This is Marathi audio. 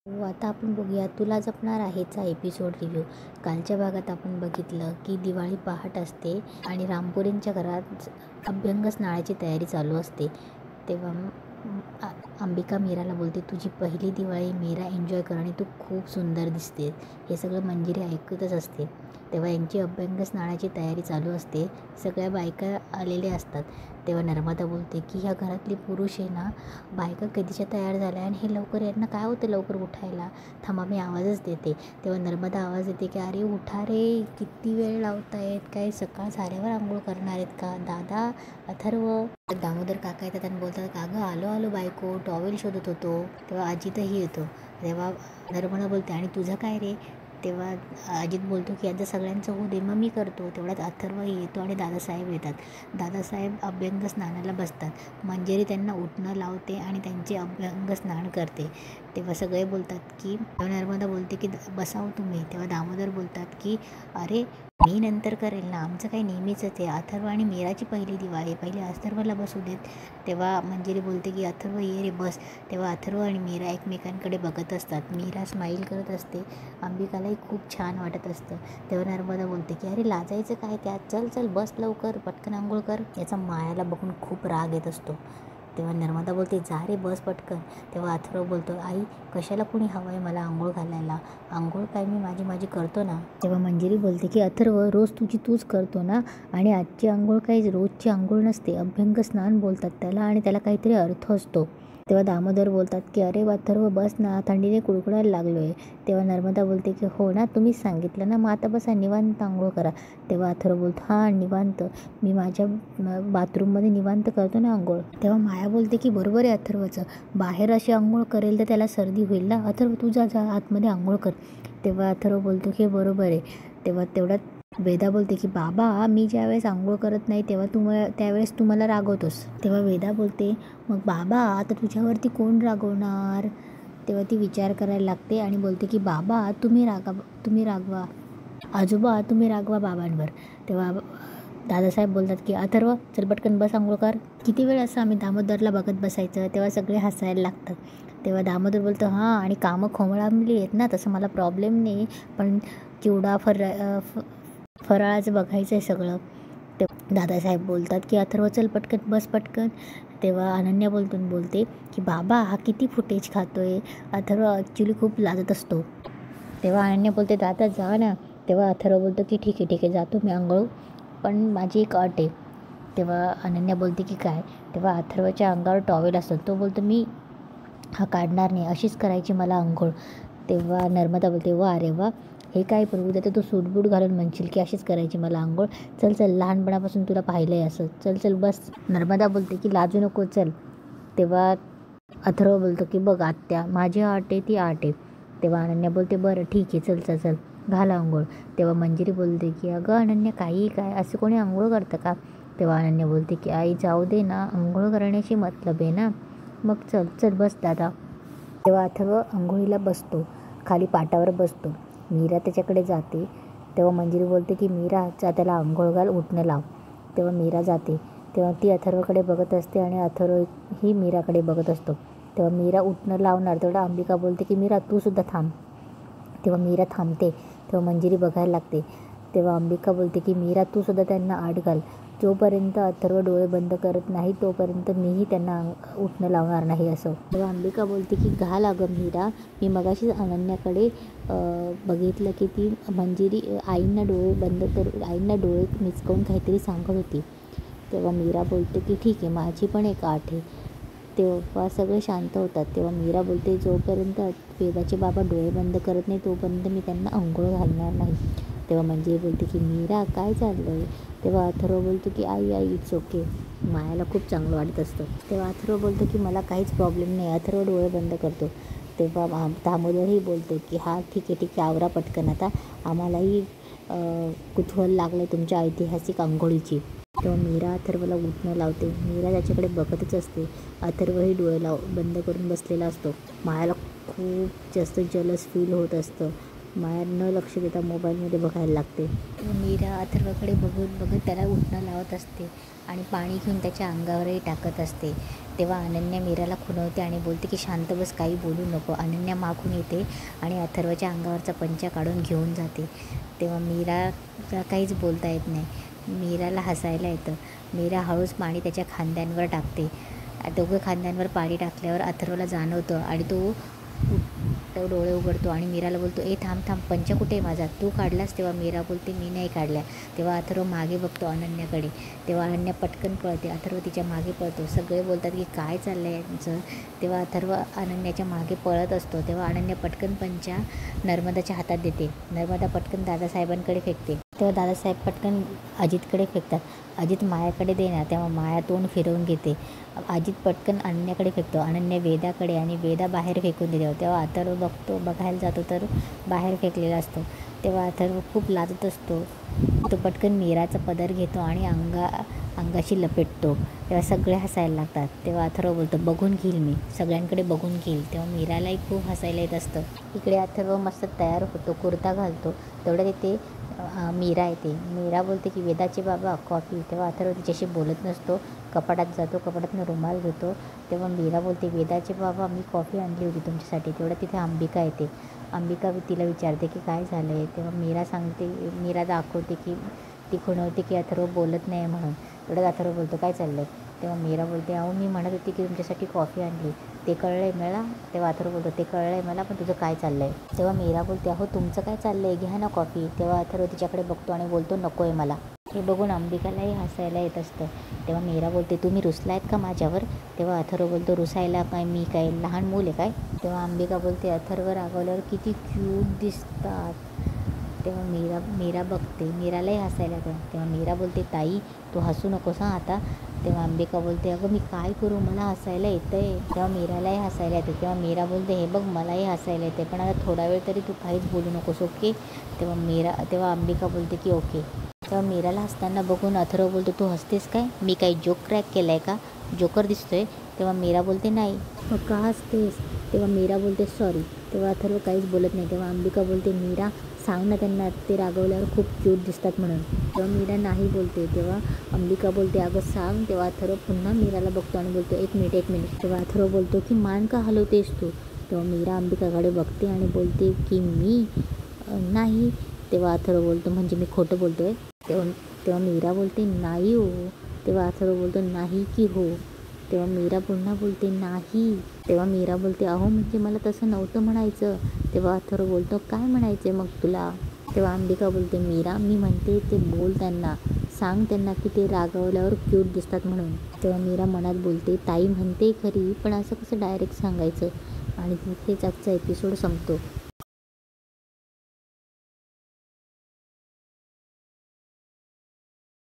हो, आता आपण बघूया तुला जपणार आहेचा एपिसोड रिव्ह्यू. कालच्या भागात आपण बघितलं की दिवाळी पहाट असते आणि रामपुरींच्या घरात अभ्यंग स्नानाची तयारी चालू असते. तेव्हा अंबिका मीराला बोलते, तुझी पहिली दिवाळी मीरा, एन्जॉय कर आणि तू खूप सुंदर दिसते. हे सगळं मंजिरी ऐकतच असते. तेव्हा यांची अभ्यंग स्नानाची तयारी चालू असते. सगळ्या बायका आलेल्या असतात. तेव्हा नर्मदा बोलते की ह्या घरातली पुरुष आहे ना, बायका कधीच्या तयार झाल्या आणि हे लवकर यांना काय होतं लवकर उठायला. थांबा मी आवाजच देते. तेव्हा नर्मदा आवाज देते की अरे उठा रे, किती वेळ लावतायत, काय सकाळ झाल्यावर आंघोळ करणार आहेत का दादा, अथर्व. दामोदर काका येतात आणि बोलतात, का गं आलो आलो बायको, टॉवेल शोधत होतो. तेव्हा अजितही येतो. तेव्हा नर्मदा बोलते, आणि तुझं काय रे. तेव्हा अजित बोलतो की आता सगळ्यांचं होऊ दे, मग मी करतो. तेवढ्यात अथर्वही येतो आणि दादासाहेब येतात. दादासाहेब अभ्यंग स्नानाला बसतात. मंजिरी त्यांना उठणं लावते आणि त्यांचे अभ्यंग स्नान करते. तेव्हा सगळे बोलतात की नर्मदा बोलते की बसावं तुम्ही. तेव्हा दामोदर बोलतात की अरे मी नंतर करेल ना, आमचं काही नेहमीच आहे. अथर्व आणि मीराची पहिली दिवाळी, पहिले अथर्वला बसू देत. तेव्हा मंजिरी बोलते की अथर्व ये रे बस. तेव्हा अथर्व आणि मीरा एकमेकांकडे बघत असतात. मीरा स्माईल करत असते. अंबिकालाही खूप छान वाटत असतं. तेव्हा नर्मदा बोलते की अरे लाजायचं काय त्यात, चल चल बस लवकर, पटकन आंघोळ कर. याचा मायाला बघून खूप राग येत असतो. तेव्हा नर्मदा बोलते जा रे बस पटकन. तेव्हा अथर्व बोलतो, आई कशाला कुणी हवं आहे मला आंघोळ घालायला, आंघोळ काय मी माझी माझी करतो ना. तेव्हा मंजिरी बोलते की अथर्व रोज तुझी तूच करतो ना, आणि आजची आंघोळ काही रोजची आंघोळ नसते, अभ्यंग स्नान बोलतात त्याला आणि त्याला काहीतरी अर्थ असतो. तेव्हा दामोदर बोलतात की अरे अथर्व बस ना, थंडीने कुडकुडायला लागलो आहे. तेव्हा नर्मदा बोलते की हो ना, तुम्हीच सांगितलं ना, मग आता बसा निवांत आंघोळ करा. तेव्हा अथर्व बोलतो हां निवांत, मी माझ्या बाथरूममध्ये निवांत करतो ना आंघोळ. तेव्हा माया बोलते की बरोबर आहे अथर्वचं, बाहेर अशी आंघोळ करेल तर त्याला सर्दी होईल ना, अथर्व तू जा जा आतमध्ये आंघोळ कर. तेव्हा अथर्व बोलतो की बरोबर आहे. तेव्हा तेवढ्यात वेदा बोलते की बाबा मी ज्यावेळेस आंघोळ करत नाही तेव्हा त्यावेळेस तू मला रागवतोस. तेव्हा वेदा बोलते मग बाबा आता तुझ्यावरती कोण रागवणार. तेव्हा ती विचार करायला लागते आणि बोलते की बाबा तुम्ही रागवा, आजोबा तुम्ही रागवा बाबांवर. तेव्हा दादासाहेब बोलतात की अथर्व चल पटकन बस आंघोळ कर. किती वेळ असं आम्ही दामोदरला बघत बसायचं. तेव्हा सगळे हसायला लागतात. तेव्हा दामोदर बोलतो हां आणि कामं खोमळामली आहेत ना, तसं मला प्रॉब्लेम नाही, पण चिवडा फराळाचं बघायचं आहे सगळं. ते दादासाहेब बोलतात की अथर्व चल पटकन बस पटकन. तेव्हा अनन्या बोलते की बाबा हा किती फुटेज खातोय. अथर्व ॲक्च्युली खूप लाजत असतो. तेव्हा अनन्या बोलते दादा जा ना. तेव्हा अथर्व बोलतो की ठीक आहे जातो मी आंघोळ, पण माझी एक अट आहे. तेव्हा अनन्या बोलते की काय. तेव्हा अथर्वच्या अंगावर टॉवेल असतो. तो बोलतो मी हा काढणार नाही, अशीच करायची मला आंघोळ. तेव्हा नर्मदा बोलते वा अरे वा, हे काय प्रभू देते, तू सूटबूट घालून म्हणशील की अशीच करायची मला आंघोळ. चल चल लहानपणापासून तुला पाहिलं आहे असं, चल चल बस. नर्मदा बोलते की लाजू नको चल. तेव्हा अथर्व बोलतो की बघ आत्या माझी आट आहे ती आट आहे. तेव्हा अनन्या बोलते बरं ठीक आहे चल चल चल घाल आंघोळ. तेव्हा मंजिरी बोलते की अगं अनन्या काही काय असं कोणी आंघोळ करतं का. तेव्हा अनन्या बोलते की आई जाऊ दे ना, आंघोळ करण्याची मतलब आहे ना, मग चल चल बस दादा. तेव्हा अथर्व आंघोळीला बसतो, खाली पाटावर बसतो. मीरा त्याच्याकडे जाते. तेव्हा मंजिरी बोलते की मीरा जा त्याला आंघोळ घाल, उठणं लाव. तेव्हा मीरा जाते. तेव्हा ती अथर्वकडे बघत असते आणि अथर्व ही मीराकडे बघत असतो. तेव्हा मीरा उठणं लावणार तेवढा अंबिका बोलते की मीरा तूसुद्धा थांब. तेव्हा मीरा थांबते. तेव्हा मंजिरी बघायला लागते. तेव्हा अंबिका बोलते की मीरा तूसुद्धा त्यांना आड घाल. जोपर्यंत अथर्व डोळे बंद करत नाही तोपर्यंत मीही त्यांना उठणं लावणार नाही असं. तेव्हा अंबिका बोलते की घाल अगं मीरा, मी मगाशीच अनन्याकडे बघितलं की ती मंजिरी आईंना डोळे मिचकवून काहीतरी सांगत होती. तेव्हा मीरा बोलते की ठीक आहे माझी पण एक आठ आहे. तेव्हा सगळे शांत होतात. तेव्हा मीरा बोलते जोपर्यंत वेदाचे बाबा डोळे बंद करत नाही तोपर्यंत मी त्यांना आंघोळ घालणार नाही. तेव्हा मंजिरी बोलते की मीरा काय चाललं आहे. तेव्हा अथर्व बोलतो की आई इट्स ओके. मायाला खूप चांगलं वाटत असतं. तेव्हा अथर्व बोलतो की मला काहीच प्रॉब्लेम नाही. अथर्व डोळे बंद करतो. तेव्हा दामोदरही बोलतो की हा ठीक आहे आवरा पटकन आता, आम्हालाही कुतूहल लागलं तुमच्या ऐतिहासिक आंघोळीची. तेव्हा मीरा अथर्वला उठणं लावते. मीरा त्याच्याकडे बघतच असते. अथर्वही डोळे बंद करून बसलेला असतो. मायाला खूप जास्त जलस फील होत असतं. माया न लक्ष देता मोबाईलमध्ये बघायला लागते. मीरा अथर्वकडे बघत त्याला उठणं लावत असते आणि पाणी घेऊन त्याच्या अंगावरही टाकत असते. तेव्हा अनन्या मीराला खुणवते आणि बोलते की शांत बस, काही बोलू नको. अनन्या मागून येते आणि अथर्वच्या अंगावरचा पंचा काढून घेऊन जाते. तेव्हा मीराला काहीच बोलता येत नाही. मीराला हसायला येतं. मीरा हळूच पाणी त्याच्या खांद्यांवर टाकते. दोघं खांद्यांवर पाणी टाकल्यावर अथर्वला जाणवतं आणि तो डोळे उघडतो आणि मीराला बोलतो, ए थांब थांब, पंचा कुठे आहे माझा, तू काढलास? तेव्हा मीरा बोलते, मी नाही काढल्या. तेव्हा अथर्व मागे बघतो अनन्याकडे. तेव्हा अनन्या पटकन पळते. अथर्व तिच्या मागे पळतो. सगळे बोलतात की काय चाललं आहे यांचं. तेव्हा अथर्व अनन्याच्या मागे पळत असतो. तेव्हा अनन्या पटकन पंचा नर्मदाच्या हातात देते. नर्मदा पटकन दादासाहेबांकडे फेकते. तेव्हा दादासाहेब पटकन अजितकडे फेकतात. अजित मायाकडे देणार. तेव्हा माया तोंड फिरवून घेते. अजित पटकन अनन्याकडे फेकतो. अनन्या वेदाकडे आणि वेदा बाहेर फेकून देतो. तेव्हा अथर्व बघायला जातो तर बाहेर फेकलेला असतो. तेव्हा अथर्व खूप लाजत असतो. तो पटकन मीराचा पदर घेतो आणि अंगाशी लपेटतो. तेव्हा सगळे हसायला लागतात. तेव्हा अथर्व बोलतो, बघून घेईल मी, सगळ्यांकडे बघून घेईल. तेव्हा मीरालाही खूप हसायला येत असतं. इकडे अथर्व मस्त तयार होतो, कुर्ता घालतो. तेवढ्या तिथे मीरा येते. मीरा बोलते की वेदाचे बाबा कॉफी. तेव्हा अथर्व तिच्याशी बोलत नसतो. कपाटात जातो. कपाटातून रुमाल घेतो. तेव्हा मीरा बोलते, वेदाचे बाबा मी कॉफी आणली होती तुमच्यासाठी. तेवढ्या तिथे अंबिका येते. अंबिका तिला विचारते की काय झालं आहे. तेव्हा मीरा दाखवते की ती खुणवते की अथर्व बोलत नाही म्हणून. तेवढ्यात अथर्व बोलतो, काय चाललं आहे. तेव्हा मीरा बोलते, अहो मी म्हणत होती की तुमच्यासाठी कॉफी आणली, ते कळलं आहे मला. तेव्हा अथर्व बोलतो, ते कळलं आहे मला, पण तुझं काय चाललं आहे. तेव्हा मीरा बोलते, अहो तुमचं काय चाललं आहे, घ्या ना कॉफी. तेव्हा अथर्व तिच्याकडे बघतो आणि बोलतो, नको आहे मला. हे बघून अंबिकालाही हसायला येत असतं. तेव्हा मीरा बोलते, तुम्ही रुसला आहेत का माझ्यावर. तेव्हा अथर्व बोलतो, रुसायला काय, मी काय लहान मूल आहे काय. तेव्हा अंबिका बोलते, अथर्व रागवल्यावर किती क्यूट दिसतात. तेव्हा मीरा बघते. मीरालाही हसायला येतं. तेव्हा मीरा बोलते, ताई तू हसू नकोस हां आता. तेव्हा अंबिका बोलते, अगं मी काय करू, मला हसायला येतं आहे. तेव्हा मीरालाही हसायला येतं. तेव्हा मीरा बोलते, हे बघ मलाही हसायला येते, पण आता थोडा वेळ तरी तू काहीच बोलू नकोस, ओके. तेव्हा अंबिका बोलते की ओके. तेव्हा मीराला हसताना बघून अथर्व बोलतो, तू हसतेस काय, मी काही जोक क्रॅक केला आहे का, जोकर दिसतोय. तेव्हा मीरा बोलते, नाही. मग का हसतेस. तेव्हा मीरा बोलते, सॉरी. तेव्हा अथर्व काहीच बोलत नाही. तेव्हा अंबिका बोलते, मीरा सांग ना त्यांना, ते रागवल्यावर खूप क्यूट दिसतात म्हणून. तेव्हा मीरा नाही बोलते. तेव्हा अंबिका बोलते, अगं सांग. तेव्हा अथर्व पुन्हा मीराला बघतो आणि बोलतो, एक मिनिट. तेव्हा अथर्व बोलतो की मान का हलवतेस तू. तेव्हा मीरा अंबिकाकडे बघते आणि बोलते की मी नाही. तेव्हा अथर्व बोलतो, म्हणजे मी खोटं बोलतो आहे. तेव्हा मीरा बोलते, नाही हो. तेव्हा अथर्व बोलतो, नाही की हो. तेव्हा मीरा पुन्हा बोलते, नाही. तेव्हा मीरा बोलते, अहो म्हणजे मला तसं नव्हतं म्हणायचं. तेव्हा अथर्व बोलतो, काय म्हणायचं मग तुला. तेव्हा अंबिका बोलते, मीरा मी म्हणते ते बोल त्यांना, सांग त्यांना की ते रागवल्यावर क्यूट दिसतात म्हणून. तेव्हा मीरा मनात बोलते, ताई म्हणते खरी, पण असं कसं डायरेक्ट सांगायचं. आणि तिथेच आजचा एपिसोड संपतो.